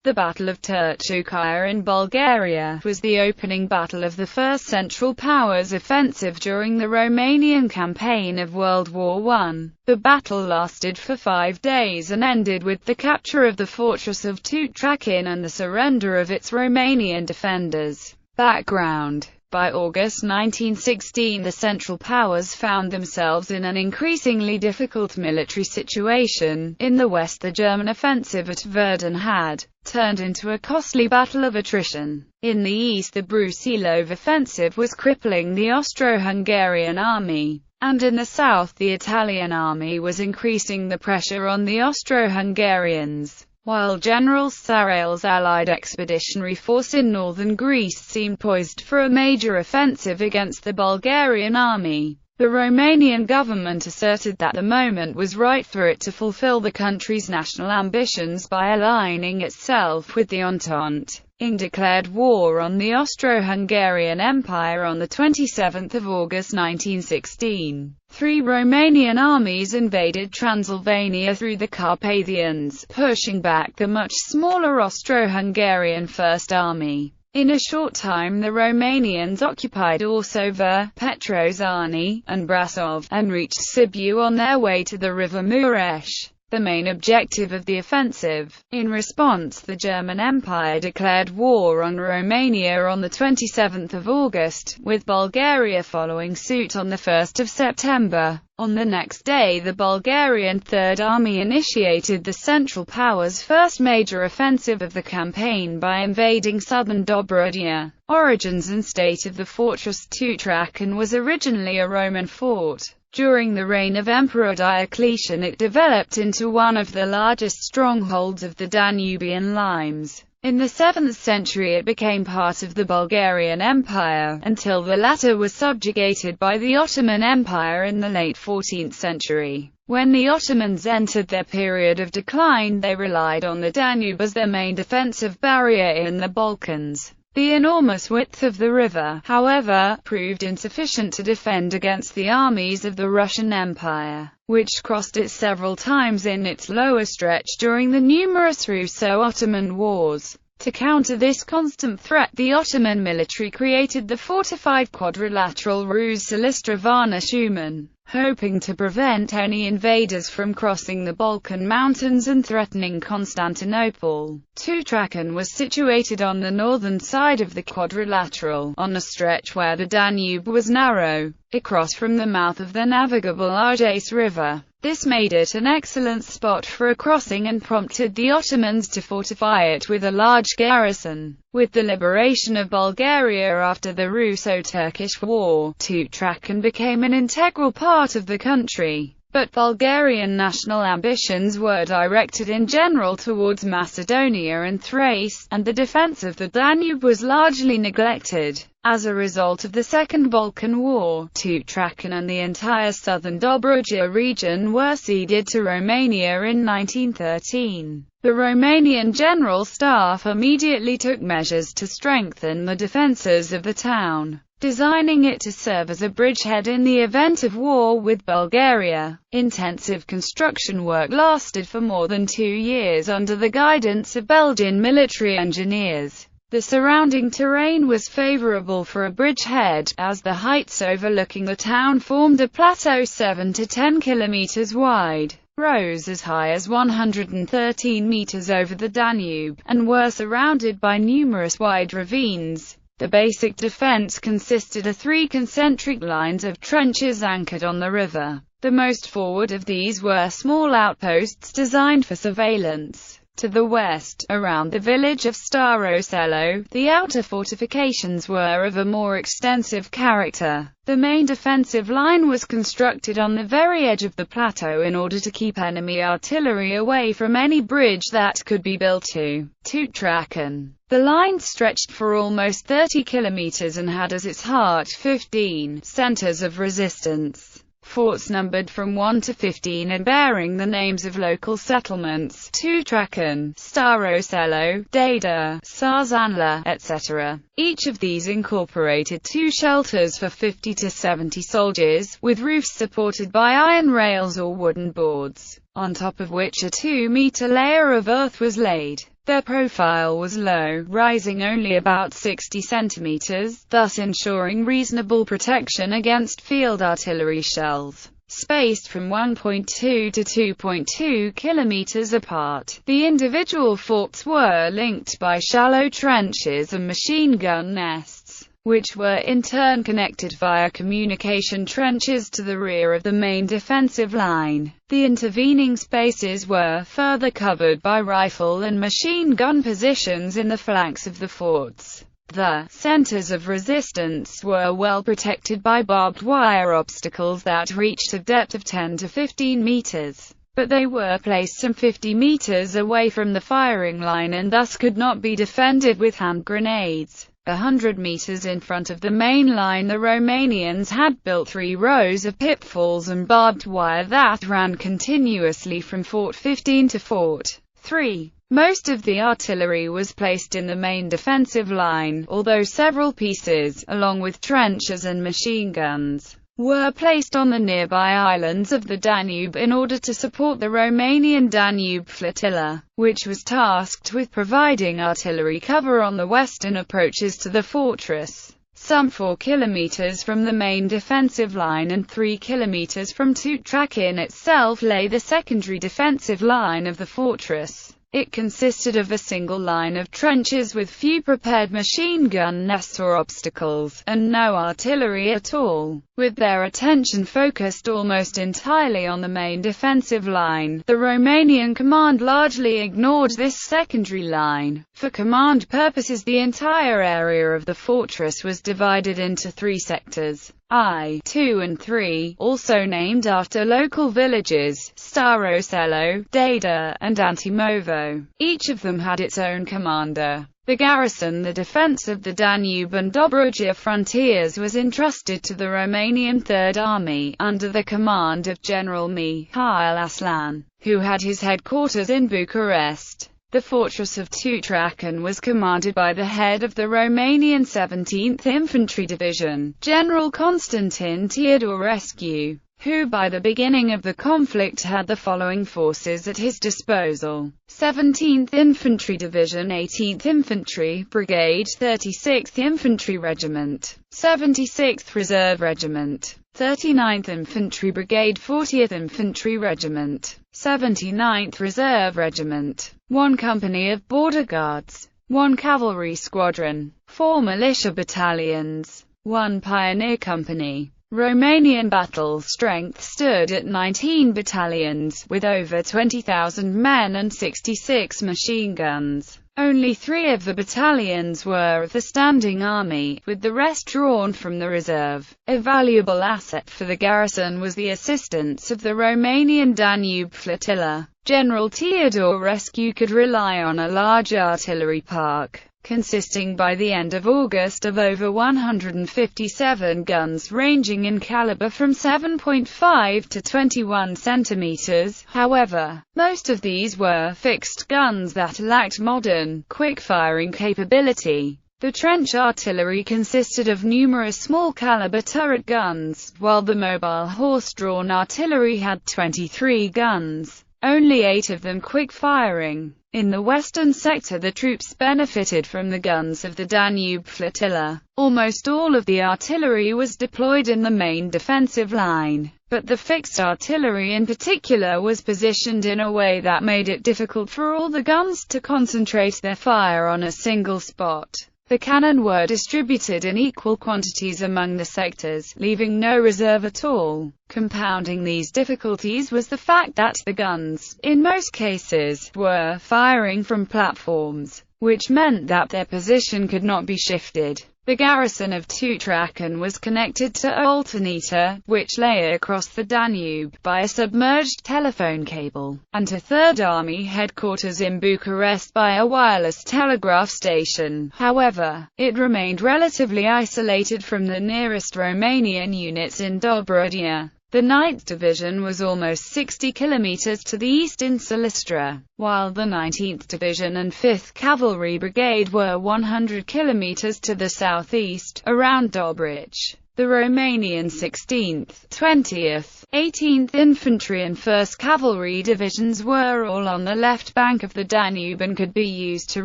The Battle of Turtucaia in Bulgaria was the opening battle of the First Central Powers offensive during the Romanian campaign of World War I. The battle lasted for 5 days and ended with the capture of the fortress of Turtucaia and the surrender of its Romanian defenders. Background: by August 1916, the Central Powers found themselves in an increasingly difficult military situation. In the west, the German offensive at Verdun had turned into a costly battle of attrition. In the east, the Brusilov offensive was crippling the Austro-Hungarian army. And in the south, the Italian army was increasing the pressure on the Austro-Hungarians. While General Sarail's Allied expeditionary force in northern Greece seemed poised for a major offensive against the Bulgarian army, the Romanian government asserted that the moment was right for it to fulfill the country's national ambitions by aligning itself with the Entente. Ing declared war on the Austro-Hungarian Empire on 27 August 1916. 3 Romanian armies invaded Transylvania through the Carpathians, pushing back the much smaller Austro-Hungarian First Army. In a short time the Romanians occupied Orsova, Petrozani, and Brasov, and reached Sibiu on their way to the river Mureș, the main objective of the offensive. In response, the German Empire declared war on Romania on 27 August, with Bulgaria following suit on 1 September. On the next day, the Bulgarian Third Army initiated the Central Powers' first major offensive of the campaign by invading southern Dobrudea. Origins and state of the fortress Turtucaia was originally a Roman fort. During the reign of Emperor Diocletian, it developed into one of the largest strongholds of the Danubian limes. In the 7th century it became part of the Bulgarian Empire, until the latter was subjugated by the Ottoman Empire in the late 14th century. When the Ottomans entered their period of decline, they relied on the Danube as their main defensive barrier in the Balkans. The enormous width of the river, however, proved insufficient to defend against the armies of the Russian Empire, which crossed it several times in its lower stretch during the numerous Russo-Ottoman wars. To counter this constant threat, the Ottoman military created the fortified quadrilateral Ruse Silistra-Varna-Schumann, hoping to prevent any invaders from crossing the Balkan mountains and threatening Constantinople. Turtucaia was situated on the northern side of the quadrilateral, on a stretch where the Danube was narrow, across from the mouth of the navigable Argeș River. This made it an excellent spot for a crossing and prompted the Ottomans to fortify it with a large garrison. With the liberation of Bulgaria after the Russo-Turkish War, Turtucaia became an integral part of the country. But Bulgarian national ambitions were directed in general towards Macedonia and Thrace, and the defense of the Danube was largely neglected. As a result of the Second Balkan War, Turtucaia and the entire southern Dobrudea region were ceded to Romania in 1913. The Romanian General Staff immediately took measures to strengthen the defences of the town, designing it to serve as a bridgehead in the event of war with Bulgaria. Intensive construction work lasted for more than 2 years under the guidance of Belgian military engineers. The surrounding terrain was favorable for a bridgehead, as the heights overlooking the town formed a plateau 7 to 10 kilometers wide, rose as high as 113 meters over the Danube, and were surrounded by numerous wide ravines. The basic defense consisted of 3 concentric lines of trenches anchored on the river. The most forward of these were small outposts designed for surveillance. To the west, around the village of Staro Selo, the outer fortifications were of a more extensive character. The main defensive line was constructed on the very edge of the plateau in order to keep enemy artillery away from any bridge that could be built to Turtucaia. The line stretched for almost 30 kilometers and had as its heart 15 centers of resistance. Forts numbered from 1 to 15 and bearing the names of local settlements: Turtucaia, Staro Selo, Dada, Sarzanla, etc. Each of these incorporated 2 shelters for 50 to 70 soldiers, with roofs supported by iron rails or wooden boards, on top of which a 2-meter layer of earth was laid. Their profile was low, rising only about 60 centimeters, thus ensuring reasonable protection against field artillery shells. Spaced from 1.2 to 2.2 kilometers apart, the individual forts were linked by shallow trenches and machine gun nests, which were in turn connected via communication trenches to the rear of the main defensive line. The intervening spaces were further covered by rifle and machine gun positions in the flanks of the forts. The centers of resistance were well protected by barbed wire obstacles that reached a depth of 10 to 15 meters. But they were placed some 50 meters away from the firing line and thus could not be defended with hand grenades. 100 meters in front of the main line, the Romanians had built 3 rows of pitfalls and barbed wire that ran continuously from Fort 15 to Fort 3. Most of the artillery was placed in the main defensive line, although several pieces, along with trenches and machine guns, were placed on the nearby islands of the Danube in order to support the Romanian Danube flotilla, which was tasked with providing artillery cover on the western approaches to the fortress. Some 4 kilometers from the main defensive line and 3 kilometers from Turtucaia itself lay the secondary defensive line of the fortress. It consisted of a single line of trenches with few prepared machine gun nests or obstacles, and no artillery at all. With their attention focused almost entirely on the main defensive line, the Romanian command largely ignored this secondary line. For command purposes, the entire area of the fortress was divided into 3 sectors. I, 2 and 3, also named after local villages, Staro Selo, Dada, and Antimovo. Each of them had its own commander. The garrison, the defense of the Danube and Dobruja frontiers, was entrusted to the Romanian Third Army, under the command of General Mihail Aslan, who had his headquarters in Bucharest. The fortress of Turtucaia was commanded by the head of the Romanian 17th Infantry Division, General Constantin Teodorescu, who by the beginning of the conflict had the following forces at his disposal: 17th Infantry Division, 18th Infantry Brigade, 36th Infantry Regiment, 76th Reserve Regiment, 39th Infantry Brigade, 40th Infantry Regiment, 79th Reserve Regiment, 1 company of Border Guards, 1 cavalry squadron, 4 militia battalions, 1 pioneer company. Romanian battle strength stood at 19 battalions, with over 20,000 men and 66 machine guns. Only 3 of the battalions were of the standing army, with the rest drawn from the reserve. A valuable asset for the garrison was the assistance of the Romanian Danube flotilla. General Teodorescu could rely on a large artillery park, consisting by the end of August of over 157 guns ranging in caliber from 7.5 to 21 centimeters. However, most of these were fixed guns that lacked modern, quick-firing capability. The trench artillery consisted of numerous small-caliber turret guns, while the mobile horse-drawn artillery had 23 guns, only 8 of them quick-firing. In the western sector, the troops benefited from the guns of the Danube flotilla. Almost all of the artillery was deployed in the main defensive line, but the fixed artillery in particular was positioned in a way that made it difficult for all the guns to concentrate their fire on a single spot. The cannon were distributed in equal quantities among the sectors, leaving no reserve at all. Compounding these difficulties was the fact that the guns, in most cases, were firing from platforms, which meant that their position could not be shifted. The garrison of Turtucaia was connected to Oltenița, which lay across the Danube, by a submerged telephone cable, and to Third Army headquarters in Bucharest by a wireless telegraph station. However, it remained relatively isolated from the nearest Romanian units in Dobruja. The 9th Division was almost 60 kilometers to the east in Silistra, while the 19th Division and 5th Cavalry Brigade were 100 kilometers to the southeast, around Dobruja. The Romanian 16th, 20th, 18th Infantry and 1st Cavalry Divisions were all on the left bank of the Danube and could be used to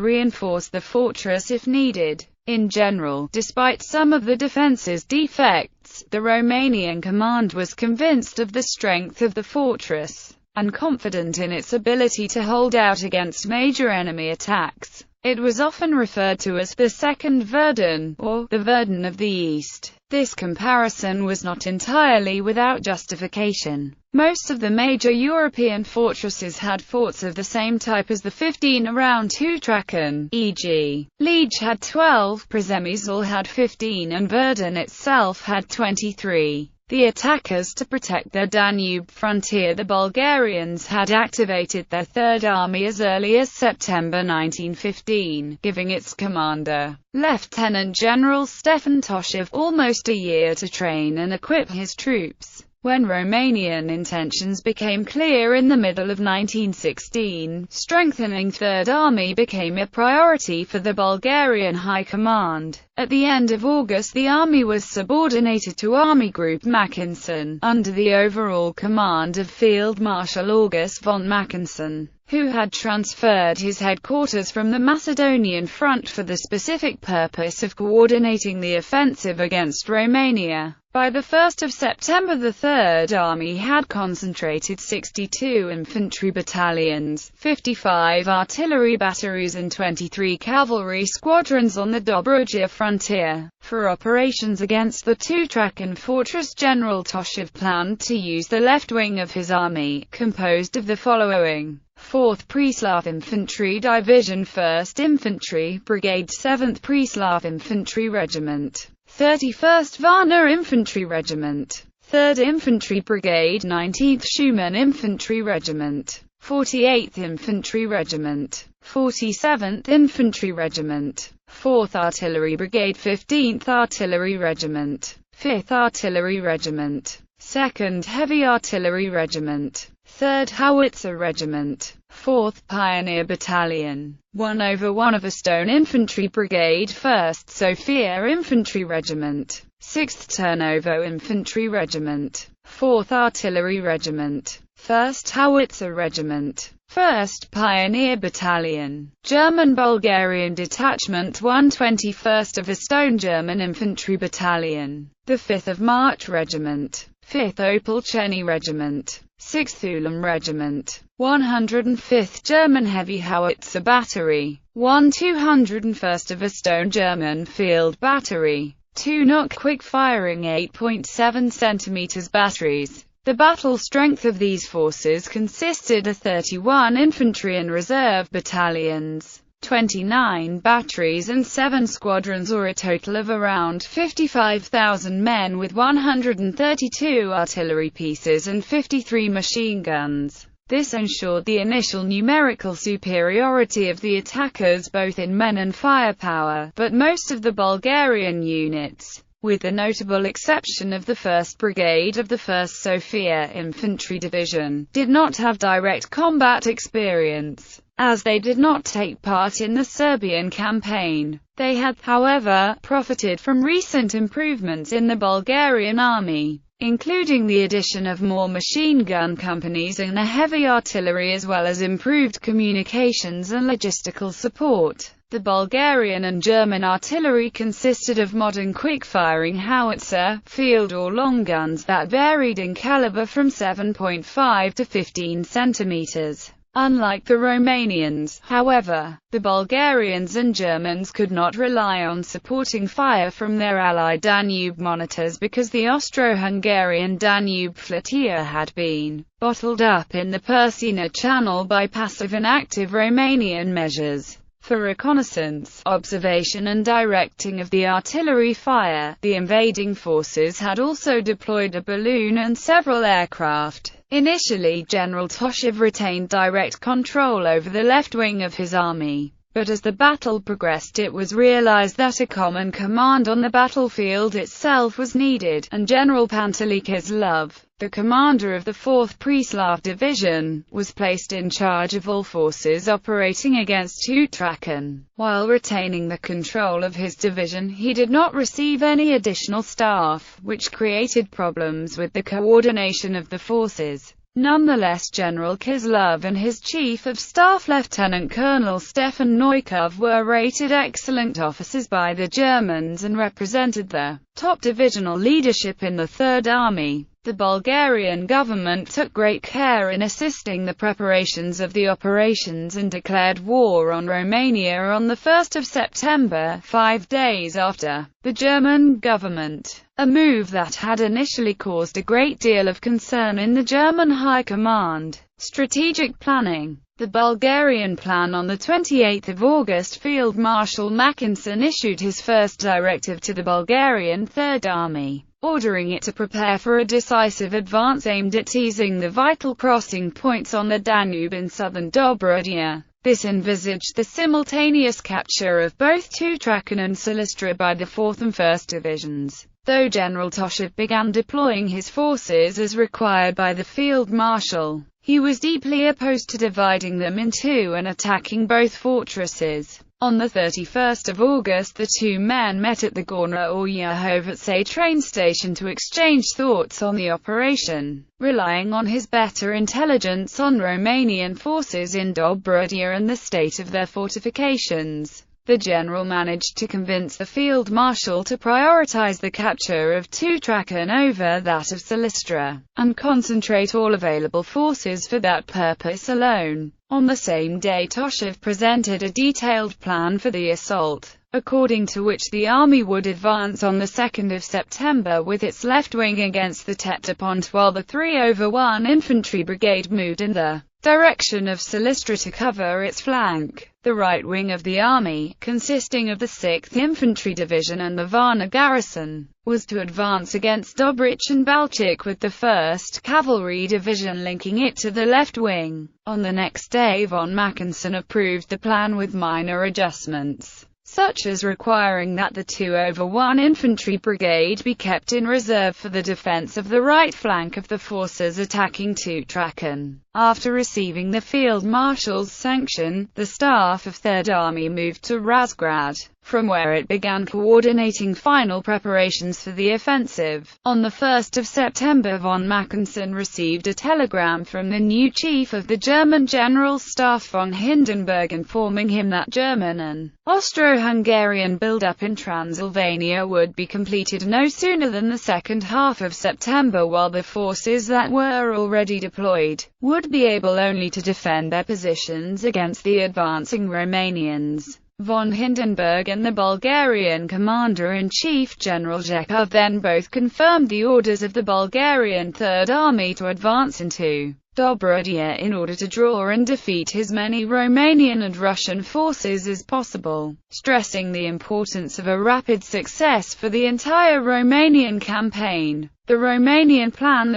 reinforce the fortress if needed. In general, despite some of the defence's defects, the Romanian command was convinced of the strength of the fortress, and confident in its ability to hold out against major enemy attacks. It was often referred to as the Second Verdun, or the Verdun of the East. This comparison was not entirely without justification. Most of the major European fortresses had forts of the same type as the 15 around Turtucaia, e.g., Liege had 12, Przemysl had 15 and Verdun itself had 23. The attackers to protect their Danube frontier, the Bulgarians had activated their Third Army as early as September 1915, giving its commander, Lieutenant General Stefan Toshev, almost a year to train and equip his troops. When Romanian intentions became clear in the middle of 1916, strengthening Third Army became a priority for the Bulgarian High Command. At the end of August, the army was subordinated to Army Group Mackensen, under the overall command of Field Marshal August von Mackensen, who had transferred his headquarters from the Macedonian front for the specific purpose of coordinating the offensive against Romania. By the 1st of September, the Third Army had concentrated 62 infantry battalions, 55 artillery batteries and 23 cavalry squadrons on the Dobruja frontier. For operations against the Turtucaia fortress, General Toshev planned to use the left wing of his army, composed of the following: 4th Preslav Infantry Division, 1st Infantry Brigade, 7th Preslav Infantry Regiment, 31st Varna Infantry Regiment, 3rd Infantry Brigade, 19th Schumann Infantry Regiment, 48th Infantry Regiment, 47th Infantry Regiment, 4th Artillery Brigade, 15th Artillery Regiment, 5th Artillery Regiment, 2nd Heavy Artillery Regiment, 3rd Howitzer Regiment, 4th Pioneer Battalion, 1/1 of a Stone Infantry Brigade, 1st Sofia Infantry Regiment, 6th Turnovo Infantry Regiment, 4th Artillery Regiment, 1st Howitzer Regiment, 1st Pioneer Battalion, German-Bulgarian Detachment 121st of a Stone German Infantry Battalion, the 5th of March Regiment, 5th Opolcheny Regiment, 6th Ulam Regiment, 105th German Heavy Howitzer Battery, 1/201st of a Stone German Field Battery, 2 Nock quick-firing 8.7 cm batteries. The battle strength of these forces consisted of 31 infantry and reserve battalions, 29 batteries and 7 squadrons, or a total of around 55,000 men, with 132 artillery pieces and 53 machine guns. This ensured the initial numerical superiority of the attackers both in men and firepower, but most of the Bulgarian units, with the notable exception of the 1st Brigade of the 1st Sofia Infantry Division, did not have direct combat experience, as they did not take part in the Serbian campaign. They had, however, profited from recent improvements in the Bulgarian army, including the addition of more machine gun companies and a heavy artillery, as well as improved communications and logistical support. The Bulgarian and German artillery consisted of modern quick-firing howitzer, field or long guns that varied in caliber from 7.5 to 15 centimeters. Unlike the Romanians, however, the Bulgarians and Germans could not rely on supporting fire from their allied Danube monitors because the Austro-Hungarian Danube flotilla had been bottled up in the Persina Channel by passive and active Romanian measures. For reconnaissance, observation and directing of the artillery fire, the invading forces had also deployed a balloon and several aircraft. Initially, General Toshev retained direct control over the left wing of his army, but as the battle progressed it was realized that a common command on the battlefield itself was needed, and General Pantele Kislov, the commander of the 4th Preslav Division, was placed in charge of all forces operating against Turtucaia. While retaining the control of his division, he did not receive any additional staff, which created problems with the coordination of the forces. Nonetheless, General Kislov and his Chief of Staff Lieutenant Colonel Stefan Noikov were rated excellent officers by the Germans and represented the top divisional leadership in the Third Army. The Bulgarian government took great care in assisting the preparations of the operations and declared war on Romania on the 1st of September, 5 days after the German government, a move that had initially caused a great deal of concern in the German High Command. Strategic planning. The Bulgarian plan. On the 28th of August, Field Marshal Mackensen issued his first directive to the Bulgarian Third Army, ordering it to prepare for a decisive advance aimed at seizing the vital crossing points on the Danube in southern Dobruja. This envisaged the simultaneous capture of both Turtucaia and Silistra by the 4th and 1st Divisions. Though General Toshev began deploying his forces as required by the Field Marshal, he was deeply opposed to dividing them in two and attacking both fortresses. On the 31st of August, the two men met at the Gorna Oryahovitsa train station to exchange thoughts on the operation. Relying on his better intelligence on Romanian forces in Dobruja and the state of their fortifications, the general managed to convince the field marshal to prioritize the capture of Turtucaia over that of Silistra, and concentrate all available forces for that purpose alone. On the same day, Toshev presented a detailed plan for the assault, according to which the army would advance on the 2nd of September with its left wing against the Teta Pont, while the 3/1 Infantry Brigade moved in the direction of Silistra to cover its flank. The right wing of the army, consisting of the 6th Infantry Division and the Varna garrison, was to advance against Dobrich and Balchik, with the 1st Cavalry Division linking it to the left wing. On the next day, von Mackensen approved the plan with minor adjustments, such as requiring that the 2/1 Infantry Brigade be kept in reserve for the defense of the right flank of the forces attacking Turtucaia. After receiving the Field Marshal's sanction, the staff of Third Army moved to Razgrad, from where it began coordinating final preparations for the offensive. On the 1st of September, von Mackensen received a telegram from the new chief of the German General Staff von Hindenburg informing him that German and Austro-Hungarian build-up in Transylvania would be completed no sooner than the second half of September, while the forces that were already deployed would be able only to defend their positions against the advancing Romanians. Von Hindenburg and the Bulgarian Commander-in-Chief General Zhekov then both confirmed the orders of the Bulgarian Third Army to advance into Dobruja in order to draw and defeat as many Romanian and Russian forces as possible, stressing the importance of a rapid success for the entire Romanian campaign. The Romanian plan,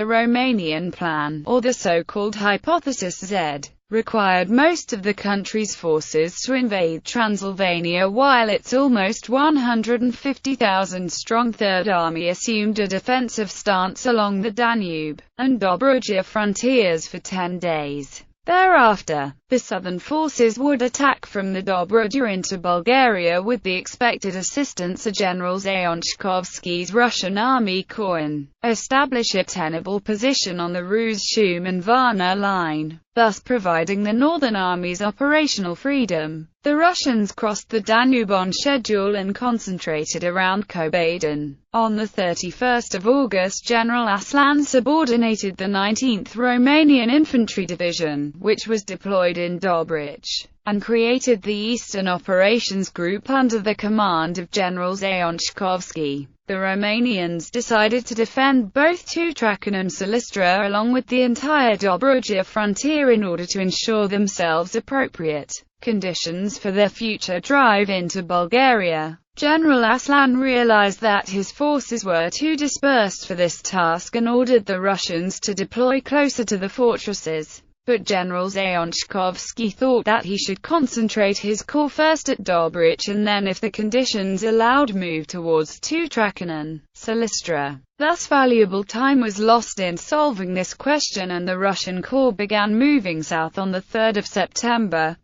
or the so-called Hypothesis Z, required most of the country's forces to invade Transylvania, while its almost 150,000-strong Third Army assumed a defensive stance along the Danube and Dobruja frontiers for 10 days. Thereafter, the southern forces would attack from the Dobruja into Bulgaria with the expected assistance of General Zayonchkovsky's Russian Army Corps, and establish a tenable position on the Rus-Shum and Varna line, thus providing the northern armies operational freedom. The Russians crossed the Danube on schedule and concentrated around Kobadan. On the 31st of August, General Aslan subordinated the 19th Romanian Infantry Division, which was deployed in Dobrich, and created the Eastern Operations Group under the command of General Zayonchkovsky. The Romanians decided to defend both Turtucaia and Silistra along with the entire Dobruja frontier in order to ensure themselves appropriate conditions for their future drive into Bulgaria. General Aslan realized that his forces were too dispersed for this task and ordered the Russians to deploy closer to the fortresses. but General Zayonchkovsky thought that he should concentrate his corps first at Dobrich and then, if the conditions allowed, move towards Turtucaia and Silistra. Thus valuable time was lost in solving this question, and the Russian corps began moving south on 3 September.